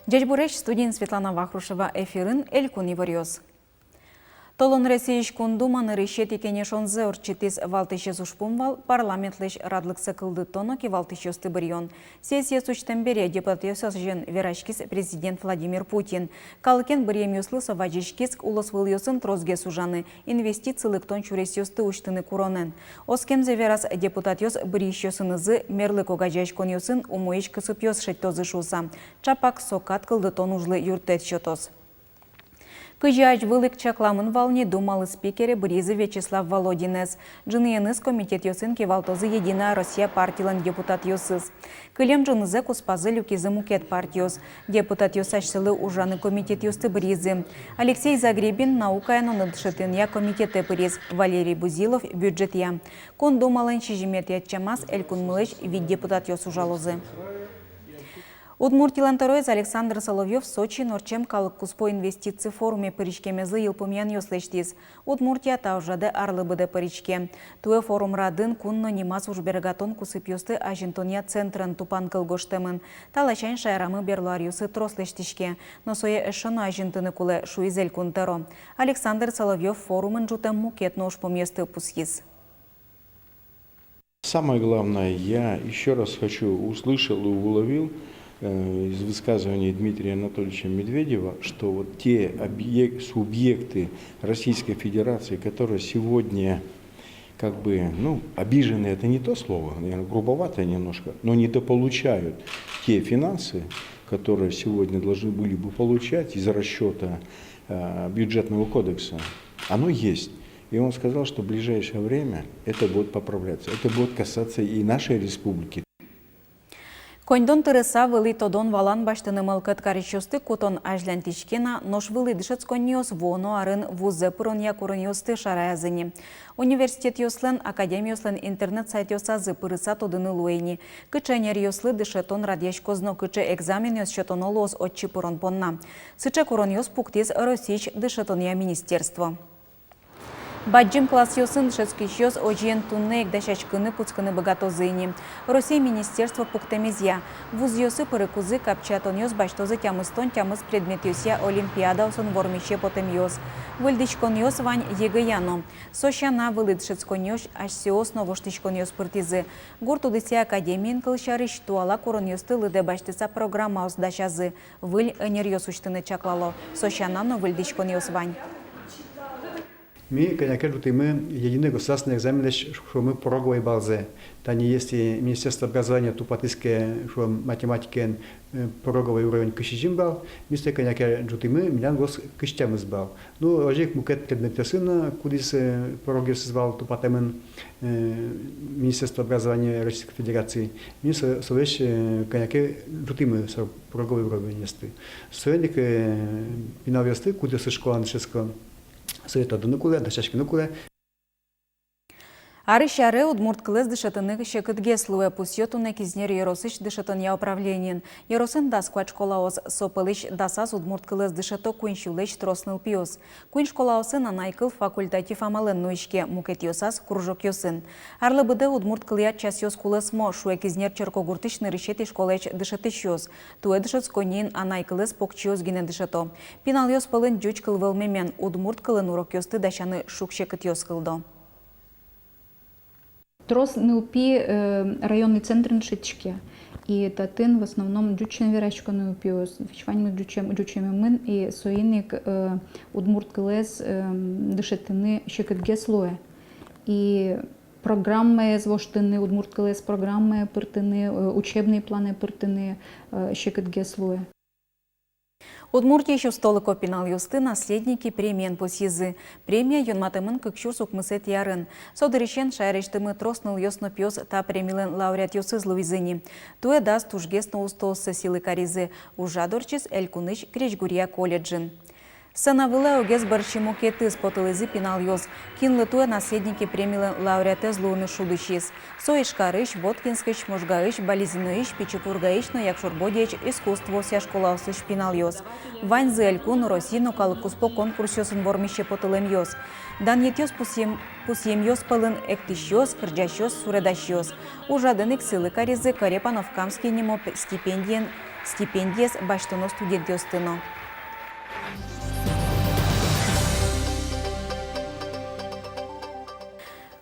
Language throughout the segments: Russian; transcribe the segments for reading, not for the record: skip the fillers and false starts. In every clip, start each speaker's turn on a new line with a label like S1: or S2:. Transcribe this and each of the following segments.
S1: Джечбуреш студент Светлана Вахрушева эфирын Элькун Ивориоз. Толон Россииш кундуманы решет икене шонзе орчитис валтыше ушпумвал парламентлыш радлыксы кылды тоноки валтыше стыбырьон. Сессия сучтембере депутатиосыз жен верашкис президент Владимир Путин. Калыкен бырьемюслы соваджишкиск улос выльосын трозге сужаны инвестициялык тон чуресиосты уштыны куронен. Оскемзе верас депутатиос бырьещесынызы мерлы когажаш коньосын умоиш кысыпьос шеттозы шуса. Чапак сокат кылды тон ужлы юртет счетоз. Кыжач вылык чакламын валне думалы спикере Бризы Вячеслав Володинес. Джыныеныз комитет йосын кевалтозы Единая Россия партиялан депутат йосыз. Кылем жынызы куспазы люкизы мукет партиос. Депутат йосашсылы ужаны комитет йосты Бризы. Алексей Загребин наукаян онадшытын комитеты Бриз. Валерий Бузилов бюджет я. Кон думалын шижимет ятчамас Элькун Мылыч вид депутат йосу жалозы. Удмуртилан Тароез Александр Соловьев Сочи Норчем калык куспо инвестиции форуме паричкемезы елпумян йослештиз. Удмуртия таужады арлыбыды паричке. Туэ форум радын кунно немас ужбергатон кусып йосты ажинтония центрын тупан кылгоштымын. Талачайн шайрамы берлуариусы трослештишке. Но сое эшоно ажинтыны куле шуизель кунтаро. Александр Соловьев форумын жутам мукетно ушпоместы пусхиз.
S2: Самое главное, я еще раз услышал и уловил из высказывания Дмитрия Анатольевича Медведева, что вот те субъекты Российской Федерации, которые сегодня обижены, это не то слово, наверное, грубоватое немножко, но недополучают те финансы, которые сегодня должны были бы получать из расчета бюджетного кодекса, оно есть. И он сказал, что в ближайшее время это будет поправляться. Это будет касаться и нашей республики.
S1: Коньдон тырыса вылы тодон валан баштыны мылкыт каричосты кутон ажлянтишкена нож вылы дышец коньос воно арын вузе пырон якурыньосты шараязыни. Университет йослен, академия йослен интернет-сайт йосазы пырыса тодыны луэни. Кыченер йослы дышетон радьяш козно кыче экзамен йос щетон олоз отчи пырон понна. Сыче курон йос пуктиз росич дышетон я министерство. Баджим класс йосын шескищёс ожиен туннеек дашачкыны пуцкыны богатозыни. Россия министерство пуктемезия. Вуз йосы пырыкузы капчатон йос баштозы тямыстон тямыз предмет йося олимпиада осын вормище потем йос. Выльдичкон йос вань егыяно. Сощана вылыдшецкон йос ашсиос новоштичкон йос пыртизы. Гуртудыся академиен кылшарыш туала курон йосты лыде баштыса программа оздашазы. Выль энер йос уштыны чаклало. Сощана но выльдичкон йос вань.
S3: Мы, конечно, мы единый государственный экзамен, что мы пороговой базы. Тани если Министерство образования тупатыское, что математики пороговый уровень кышижим бал, вместо конечно, мы меня гос кыштям избал. Ну, ожик мукет предмет сына, кудис пороги избал тупатемен Министерство образования Российской Федерации. Мы совещ, конечно, мы пороговый уровень есты. Соединник пинавесты, кудис школа нашеского. Совета донукуле, дашашки нукуле.
S1: Арышары удмурт кылыз дышатыны шекытге слуэ пусьетуны кизнер еросыч дышатын я управленин. Еросын да сквач колаос сопылыч дасас удмурт кылыз дышато куиншулыч тросныл пиос. Куин школаосын анайкыл факультатив амалын нуишке мукет йосас кружок йосын. Арлыбыды удмурт кылыят час йос кулыс мо шуэ кизнер черкогуртыч нырышети школач дышатыч йос. Туэ дышат сконин анайкылыз покчиос гине дышато. Пинал йос пылын джуч кылвыл мемен удмурт кылын урок йосты дашаны шук шекыт йос кылдо.
S4: Трос НУПИ районный центр Ншитчке. И татын в основном джучен верачка НУПИ, вичвань джучем мын и соиник удмурт кылез дышетыны щекетге слоя. И программы звоштыны удмурт кылез программы пыртыны, учебные планы пыртыны щекетге слоя.
S1: Удмуртия еще столы копинал юсты наследники премиен посизы. Премия юнматымын кыкшур сукмысет ярын. Содырищен шайрештымы тросныл йосно пьос та премилен лауреат йосыз луизыни. Туэ даст тужгесно устолсы силы каризы. Ужадорчис Элькуныч Кречгурия колледжин. Сцена огез барчиму кетыс потылызы пинал йоз. Кин лытуя наследники премии лауреаты злуны шудыщиз. Соишкарыш, Воткинскыш, Можгаыш, Болезиноиш, Пичепургаиш, но якшурбодич искусство ся школаусыш пинал йоз. Вань зэлькун Росино калыкуспо конкурсёсын вормище потылым йоз. Дан етёз пусьем йоз пылын эктиш йоз, кырджаш йоз, суредаш йоз. Ужадын иксылы каризы Карепановкамский немо стипендиес баштоно студент йостыно.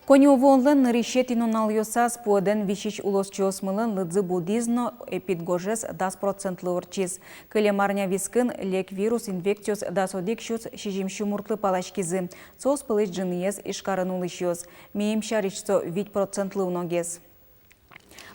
S1: Конювонлын нырищетино налйосас пуэден вичич улосчиосмылын лыдзы буддизно эпидгожес 10% орчиз. Кылемарня вискын лек вирус инфекциос дасодик шуц шижимшу муртлы палачкизы. Сос пылыч джыныез ишкарын улышьоз. Миим шаричцо 8% уногез.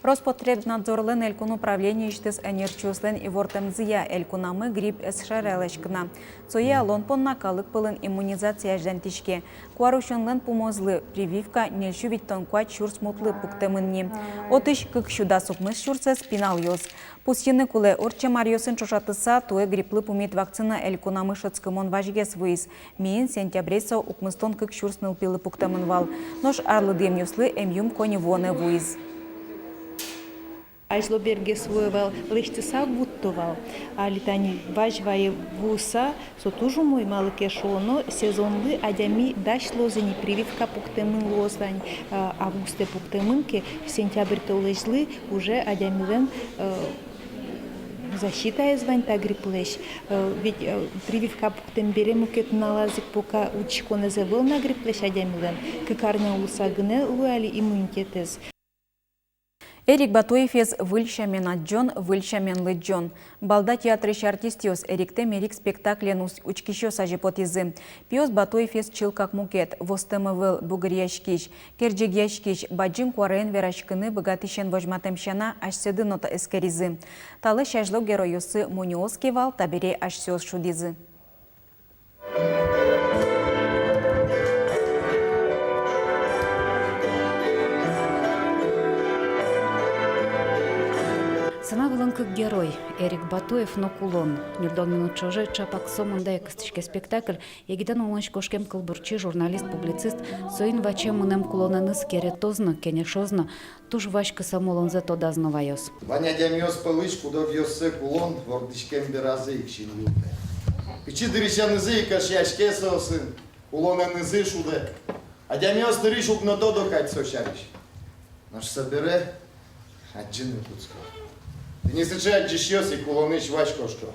S1: Роспотребнадзорлын элькун управление иштес энерчуслен и вортемзия элькунамы грипп эсшарелешкна. Цое алонпонна калык пылын иммунизация ждантишке. Куарушонлен помозлы прививка нельшу виттонкуа чурс мутлы пуктемынни. Отыш кыкшуда сукмыс чурсес пинал йоз. Пустины куле орче марьосын чошатыса туэ грипплы пумит вакцина элькунамы шыцкымон важгес вуиз. Миин сентябресо укмыстон кыкшурс нылпилы пуктемын вал. Нош арлыдем юслы эмюм коневоне вуиз.
S5: Айзлоберге своевал лишти сак буттовал, а литани важвае вуса сотужу мой малыке шоно сезонлы адями дашло за непрививка пуктемын лоздань августе пуктемынке сентябрь толежлы уже адямилен защита звань та грипплеш. Ведь прививка пуктем берем укет налазик пока учко не завел на грипплеш адямилен кыкарня улусагне луали иммунитетез.
S1: Эрик Батуевес выльшамен аджон, выльшамен лыджон. Балда театрыш артистиос Эрикте мерик спектаклен учкишо сажипотизы. Пиос Батуевес чил как мукет, востемывыл бугырьяшкиш, керджегьяшкиш, баджим куарен верашкыны богатышен вожматемшана ашседы нота эскеризы. Талы шажло героюсы Муниоский вал табере ашсёс шудизы.
S6: Сцена как герой Эрик Батуев но кулон. Нирдон минут чоже чапак сомында экстишке спектакль. Егидан уланч кошкем кылбурчи журналист-публицист соин вачем мунем кулонаныс керетозно, кенешозно, туж вачка самолон за то дазнавайос.
S7: Ваня дямиос пылыш, куда вьёссе кулон, вордишкем беразы икшин юлте. Пичи дырищанызы и кашьяшке сосын, кулонанызы шуде. А дямиос нырыш укно додо кать сошариш. Наш собере, аджины пуцко. Ты не сычай джищёс и кулоныш вачкошко.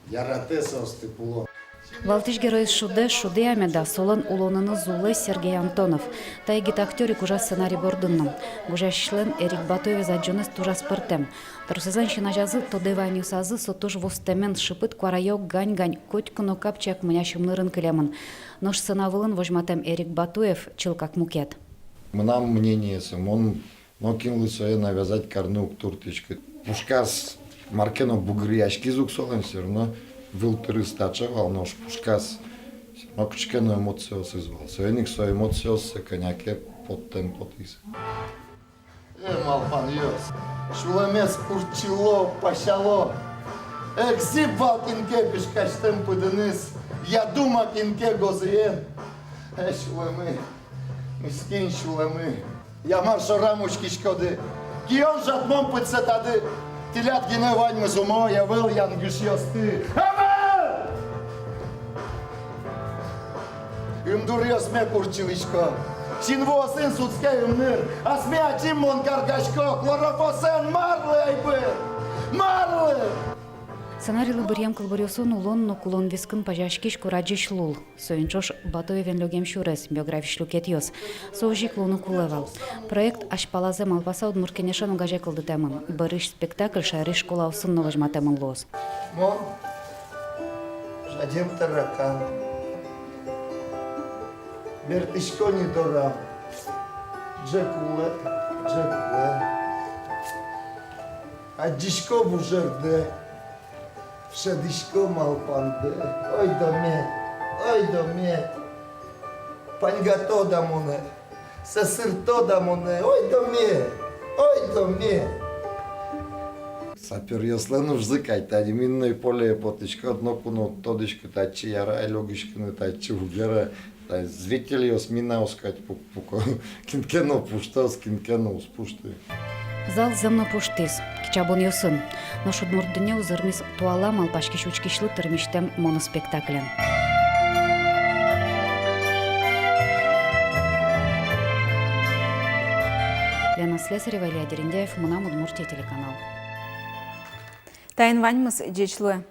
S7: Я ратесос ты кулон.
S6: Валтиш герой шуде амеда солон улонаны зулы Сергей Антонов. Та егит актерик ужас сценарий бордынным. Гужашлен Эрик Батуеве заджонес тужас пыртем. Тарусезан шинажазы тодеванию сазы сотуж востемен шипыт кварайок гань-гань котькуно капчак мынящим нырын кылемын. Нож сценавылын вожматем Эрик Батуев чил как мукет.
S7: Мнам мнение сам, он кинул свое навязать карнук туртичка. Пушкас маркено бугряшки звук солен все равно вил перестачевал, но пушкас макчкено эмоцио звал. Соеник со эмоцио се коняке под темпотис. Малпан йос. Шулемес курчило, пашало. Экзип валкинке пешкаш темпу денис. Я дума кинке гозиен. Шулемы. Мискин шулемы. Я маршо рамучки шкоды. Кион жатмон пыцце тады. Телят гине ваньмы зумо, я выл янгюш йосты. Амэ! Имдур йосме курчилишко. Шинво сын суцке имныр. А сме ачим мон каргашко. Клорофосен марлы айбы. Марлы!
S6: Сценарийлы бирьям кылбырьосон улон но кулон вискын пажашкиш кураджиш лул. Соинчош Батуевен логем шурес биографиш лукетьос. Соужик луну кулевал. Проект ашпалазе малпаса удмуркенешан угаже кылды темын. Барыш спектакль шариш школа усын новажма темын лоз.
S7: Мон, жадем таракан. Бертишко не дора. Джекуле. А дишко бужерде. Шадишко малпанде. Ой доме. Паньгато дамоне. Сасырто дамоне. Ой доме. Сапер яслен уж зыкай, тади минной поле потычка, одно куно тодычка, тачи яра, логишкины, тачи угера, зрители мина ускать пуко, кинкено пуштас, кинкено успушты.
S6: Зал земно пуштиз, кичабон йосын. Но шудмурдыне узырмис туала малпашки шучкишлы тырмиштем моноспектаклен. Лена Слесарева, Илья Дерендяев, Мунам, Удмуртия, телеканал.
S1: Тайын ваньмыз, дечлы.